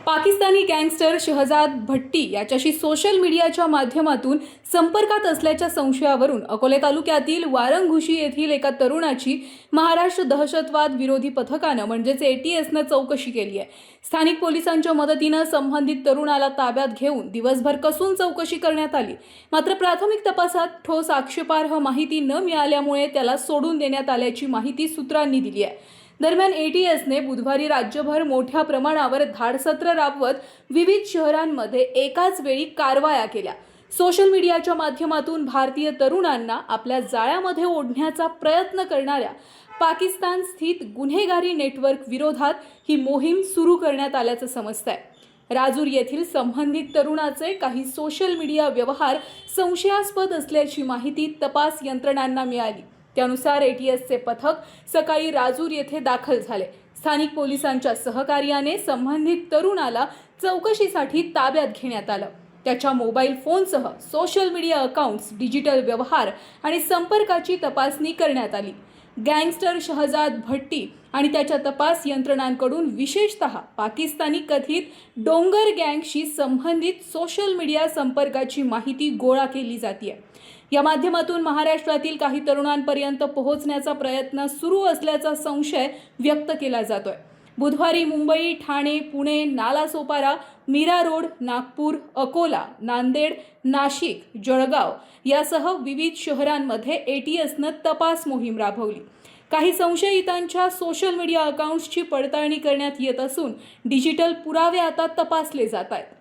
Pakistani gangster Shahzad भट्टी याच्याशी social मीडियाच्या माध्यमातून संपर्कात असल्याच्या संशयावरून अकोले तालुक्यातील वारंगुशी येथील एका तरुणाची महाराष्ट्र दहशतवाद विरोधी पथकानं म्हणजेच ATSनं चौकशी केली आहे। स्थानिक पोलिसांच्या मदतीनं संबंधित तरुणाला ताब्यात घेऊन दिवसभर कसून चौकशी करण्यात आली। मात्र प्राथमिक तपासात ठोस आक्षेपार्ह माहिती न मिळाल्यामुळे त्याला सोडून देण्यात आल्याची माहिती सूत्रांनी दिली आहे। दरम्यान ATSने बुधवारी राज्यभर मोठ्या प्रमाणावर धाडसत्र राबवत विविध शहरांमध्ये एकाच वेळी कारवाया केल्या। सोशल मीडियाच्या माध्यमातून भारतीय तरुणांना आपल्या जाळ्यामध्ये ओढण्याचा प्रयत्न करणाऱ्या पाकिस्तान स्थित गुन्हेगारी नेटवर्क विरोधात ही मोहीम सुरू करण्यात आल्याचं समजतंय। राजूर येथील संबंधित तरुणाचे काही सोशल मीडिया व्यवहार संशयास्पद असल्याची माहिती तपास यंत्रणांना मिळाली। त्यानुसार ATSचे पथक सकाळी राजूर येथे दाखल झाले। स्थानिक पोलिसांच्या सहकार्याने संबंधित तरुणाला चौकशीसाठी ताब्यात घेण्यात आलं। त्याच्या मोबाईल फोनसह सोशल मीडिया अकाउंट्स, डिजिटल व्यवहार आणि संपर्काची तपासणी करण्यात आली। गँगस्टर शहजाद भट्टी आणि त्याच्या तपास यंत्रणांकडून विशेषतः पाकिस्तानी कथित डोंगर गँगशी संबंधित सोशल मीडिया संपर्काची माहिती गोळा केली जाते। या माध्यमातून महाराष्ट्रातील काही तरुणांपर्यंत पोहोचण्याचा प्रयत्न सुरू असल्याचा संशय व्यक्त केला जातोय। बुधवारी मुंबई, ठाणे, पुणे, नालासोपारा, मीरा रोड, नागपूर, अकोला, नांदेड, नाशिक, जळगाव यासह विविध शहरांमध्ये ATSनं तपास मोहीम राबवली। काही संशयितांच्या सोशल मीडिया अकाउंट्सची पडताळणी करण्यात येत असून डिजिटल पुरावे आता तपासले जात आहेत।